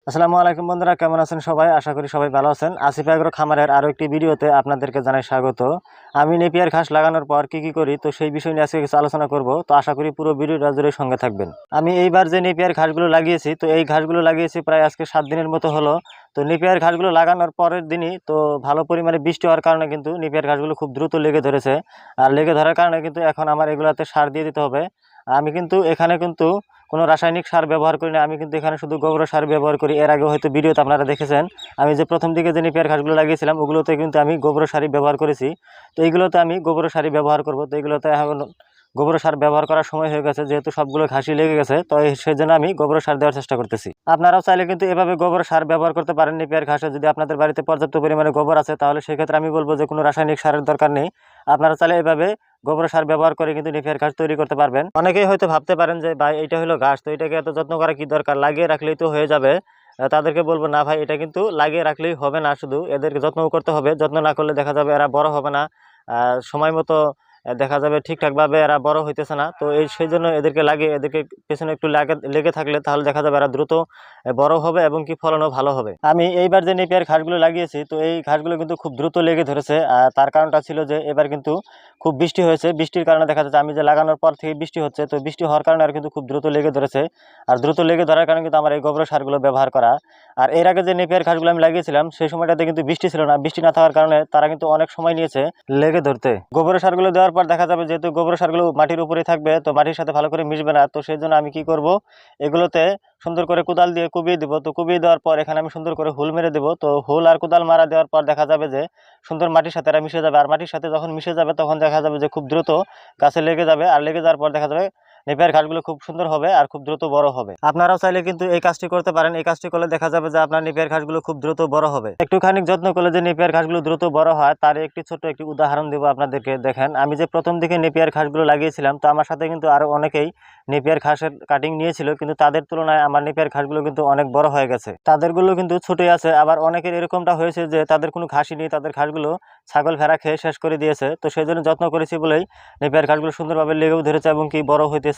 আসসালামু আলাইকুম বন্ধুরা, কেমন আছেন সবাই? আশা করি সবাই ভালো আছেন। আসিফ এগ্রো খামারের আরও একটি ভিডিওতে আপনাদেরকে জানাই স্বাগত। আমি নেপিয়ার ঘাস লাগানোর পর কি করি, তো সেই বিষয় নিয়ে আজকে কিছু আলোচনা করব। তো আশা করি পুরো ভিডিওটা জুড়ে সঙ্গে থাকবেন। আমি এইবার যে নেপিয়ার ঘাসগুলো লাগিয়েছি, তো এই ঘাসগুলো লাগিয়েছি প্রায় আজকে 7 দিনের মতো হলো। তো নেপিয়ার ঘাসগুলো লাগানোর পরের দিনই তো ভালো পরিমাণে বৃষ্টি হওয়ার কারণে কিন্তু নেপিয়ার ঘাসগুলো খুব দ্রুত লেগে ধরেছে। আর লেগে ধরার কারণে কিন্তু এখন আমার এগুলাতে সার দিয়ে দিতে হবে। আমি কিন্তু এখানে কোনো রাসায়নিক সার ব্যবহার করি না। আমি কিন্তু এখানে শুধু গোবর সার ব্যবহার করি। এর আগে হয়তো ভিডিওতে আপনারা দেখেছেন, আমি যে প্রথম দিকে যে নেপিয়ার ঘাসগুলো লাগিয়েছিলাম ওগুলোতে কিন্তু আমি গোবর সারই ব্যবহার করেছি। তো এইগুলোতে আমি গোবর সারই ব্যবহার করব। তো এগুলোতে এখন গোবর সার ব্যবহার করার সময় হয়ে গেছে, যেহেতু সবগুলো ঘাসই লেগে গেছে। তো সেই জন্য আমি গোবর সার দেওয়ার চেষ্টা করতেছি। আপনারাও চাইলে কিন্তু এভাবে গোবর সার ব্যবহার করতে পারেন নেপিয়ার ঘাসে। যদি আপনাদের বাড়িতে পর্যাপ্ত পরিমাণে গোবর আছে, তাহলে সেক্ষেত্রে আমি বলবো যে কোনো রাসায়নিক সারের দরকার নেই। আপনারা চাইলে এভাবে গোবর সার ব্যবহার করে কিন্তু নেপিয়ার ঘাস তৈরি করতে পারবেন। অনেকেই হয়তো ভাবতে পারেন যে ভাই এটা হলো ঘাস, তো এটাকে এত যত্ন করা কি দরকার, লাগিয়ে রাখলেই তো হয়ে যাবে। তাদেরকে বলবো না ভাই, এটা কিন্তু লাগিয়ে রাখলেই হবে না, শুধু এদেরকে যত্নও করতে হবে। যত্ন না করলে দেখা যাবে এরা বড় হবে না, সময় মতো দেখা যাবে ঠিকঠাকভাবে এরা বড় হইতেছে না। তো সেই জন্য এদেরকে লাগিয়ে এদেরকে পেছনে একটু লেগে থাকলে তাহলে দেখা যাবে এরা দ্রুত বড় হবে এবং কি ফলনও ভালো হবে। আমি এইবার যে নেপিয়ার ঘাসগুলো লাগিয়েছি, তো এই ঘাসগুলো কিন্তু খুব দ্রুত লেগে ধরেছে। তার কারণটা ছিল যে এবার কিন্তু খুব বৃষ্টি হয়েছে। বৃষ্টির কারণে দেখা যাচ্ছে আমি যে লাগানোর পর থেকে বৃষ্টি হচ্ছে, তো বৃষ্টি হওয়ার কারণে আর কিন্তু খুব দ্রুত লেগে ধরেছে। আর দ্রুত লেগে ধরার কারণে কিন্তু আমার এই গোবর সারগুলো ব্যবহার করা। আর এর আগে যে নেপিয়ার ঘাসগুলো আমি লাগিয়েছিলাম সেই সময়টাতে কিন্তু বৃষ্টি ছিল না। বৃষ্টি না থাকার কারণে তারা কিন্তু অনেক সময় নিয়েছে লেগে ধরতে। গোবর সারগুলো দেওয়ার পর দেখা যাবে যেহেতু গোবর সারগুলো মাটির উপরেই থাকবে, তো মাটির সাথে ভালো করে মিশবে না। তো সেই জন্য আমি কি করব, এগুলোতে সুন্দর করে কোদাল দিয়ে কুবিয়ে দিব। তো কুবিয়ে দেওয়ার পর এখানে আমি সুন্দর করে হুল মেরে দেবো। তো হুল আর কোদাল মারা দেওয়ার পর দেখা যাবে যে সুন্দর মাটির সাথে এরা মিশে যাবে। আর মাটির সাথে যখন মিশে যাবে তখন দেখা যাবে যে খুব দ্রুত গাছে লেগে যাবে। আর লেগে যাওয়ার পর দেখা যাবে নেপিয়ার ঘাসগুলো খুব সুন্দর হবে আর খুব দ্রুত বড় হবে। আপনারাও চাইলে কিন্তু এই কাজটি করতে পারেন। এই কাজটি করলে দেখা যাবে যে আপনার নেপিয়ার ঘাসগুলো খুব দ্রুত বড় হবে। একটুখানি যত্ন করলে যে নেপিয়ার ঘাসগুলো দ্রুত বড় হয় তার একটি ছোট্ট একটি উদাহরণ দেবো আপনাদেরকে। দেখেন, আমি যে প্রথম দিকে নেপিয়ার ঘাসগুলো লাগিয়েছিলাম, তো আমার সাথে কিন্তু আরো অনেকেই নেপিয়ার ঘাসের কাটিং নিয়েছিল, কিন্তু তাদের তুলনায় আমার নেপিয়ার ঘাসগুলো কিন্তু অনেক বড় হয়ে গেছে। তাদেরগুলো কিন্তু ছোটই আছে। আবার অনেকের এরকমটা হয়েছে যে তাদের কোনো ঘাসই নেই, তাদের ঘাসগুলো ছাগল ভেড়া খেয়ে শেষ করে দিয়েছে। তো সেই জন্য যত্ন করেছি বলেই নেপিয়ার ঘাসগুলো সুন্দরভাবে লেগেও ধরেছে এবং কি বড় হইতেছে।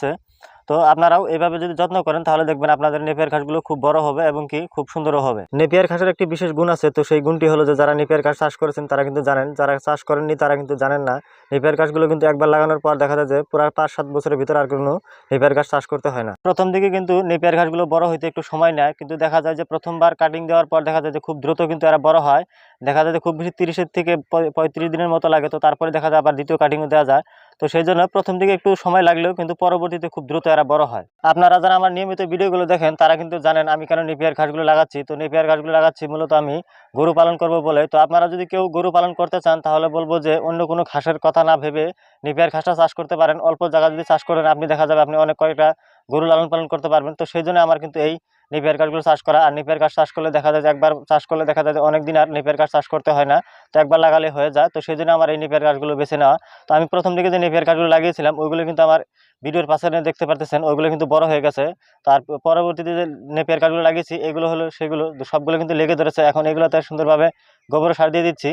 তো আপনারাও এইভাবে যদি যত্ন করেন তাহলে দেখবেন আপনাদের নেপিয়ার ঘাসগুলো খুব বড় হবে এবং কি খুব সুন্দরও হবে। নেপিয়ার ঘাসের একটি বিশেষ গুণ আছে, তো সেই গুণটি হলো যে যারা নেপিয়ার ঘাস চাষ করেছেন তারা কিন্তু জানেন, যারা চাষ করেননি তারা কিন্তু জানেন না। নেপিয়ার ঘাসগুলো কিন্তু একবার লাগানোর পর দেখা যায় যে পুরো 5-7 বছরের ভিতরে আর কোনো নেপিয়ার ঘাস চাষ করতে হয় না। প্রথম দিকে কিন্তু নেপিয়ার ঘাসগুলো বড় হইতে একটু সময় নেয়, কিন্তু দেখা যায় যে প্রথমবার কাটিং দেওয়ার পর দেখা যায় যে খুব দ্রুত কিন্তু এরা বড় হয়। দেখা যায় যে খুব বেশি 30 থেকে 35 দিনের মতো লাগে। তো তারপরে দেখা যায় আবার দ্বিতীয় কাটিংও দেওয়া যায়। তো সেই জন্য প্রথম দিকে একটু সময় লাগলেও কিন্তু পরবর্তীতে খুব দ্রুত এরা বড় হয়। আপনারা যারা আমার নিয়মিত ভিডিওগুলো দেখেন তারা কিন্তু জানেন আমি কেন নেপিয়ার ঘাসগুলো লাগাচ্ছি। তো নেপিয়ার ঘাসগুলো লাগাচ্ছি মূলত আমি গরু পালন করব বলে। তো আপনারা যদি কেউ গরু পালন করতে চান তাহলে বলবো যে অন্য কোনো ঘাসের কথা না ভেবে নেপিয়ার ঘাসটা চাষ করতে পারেন। অল্প জায়গা যদি চাষ করেন আপনি দেখা যাবে আপনি অনেক কয়েকটা গরু লালন পালন করতে পারবেন। তো সেই জন্য আমার কিন্তু এই নেপিয়ার ঘাসগুলো চাষ করা। আর নেপিয়ার ঘাস চাষ করলে দেখা যায় যে একবার চাষ করলে দেখা যায় যে অনেকদিন আর নেপিয়ার ঘাস চাষ করতে হয় না। তো একবার লাগালে হয়ে যায়। তো সেই জন্য আমার এই নেপিয়ার ঘাসগুলো বেছে নেওয়া। তো আমি প্রথম দিকে যে নেপিয়ার ঘাসগুলো লাগিয়েছিলাম ওইগুলো কিন্তু আমার ভিডিওর পাশে দেখতে পারতেছেন ওইগুলো কিন্তু বড় হয়ে গেছে। তার পরবর্তীতে যে নেপিয়ার ঘাসগুলো লাগিয়েছি এগুলো হলো সেগুলো সবগুলো কিন্তু লেগে ধরেছে। এখন এগুলোতে সুন্দরভাবে গোবর সার দিয়ে দিচ্ছি।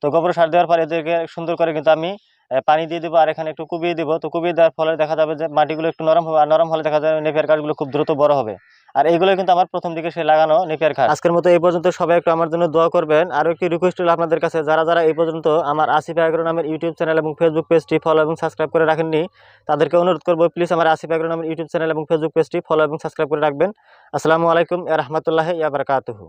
তো গোবর সার দেওয়ার পর এদেরকে সুন্দর করে কিন্তু আমি পানি দিয়ে দেবো আর এখানে একটু কুবিয়ে দেবো। তো কুবিয়ে দেওয়ার ফলে দেখা যাবে যে মাটিগুলো একটু নরম হবে, আর নরম হলে দেখা যাবে নেপিয়ার ঘাসগুলো খুব দ্রুত বড় হবে। আর এইগুলো কিন্তু আমার প্রথম দিকে সে লাগানো নেপিয়ার ঘাস। আজকের মতো এই পর্যন্ত, সবাই একটু আমার জন্য দোয়া করবেন। আরও একটি রিকোয়েস্ট হলো আপনাদের কাছে, যারা যারা এই পর্যন্ত আমার আসিফ এগ্রো নামের ইউটিউব চ্যানেল এবং ফেসবুক পেজটি ফলো এবং সাবস্ক্রাইব করে রাখেননি, তাদেরকে অনুরোধ করবো প্লিজ আমার আসিফ এগ্রো নামের ইউটিউব চ্যানেল এবং ফেসবুক পেজটি ফলো এবং সাবস্ক্রাইব করে রাখবেন। আসসালামু আলাইকুম ওয়া রাহমাতুল্লাহি ওয়া বারাকাতুহু।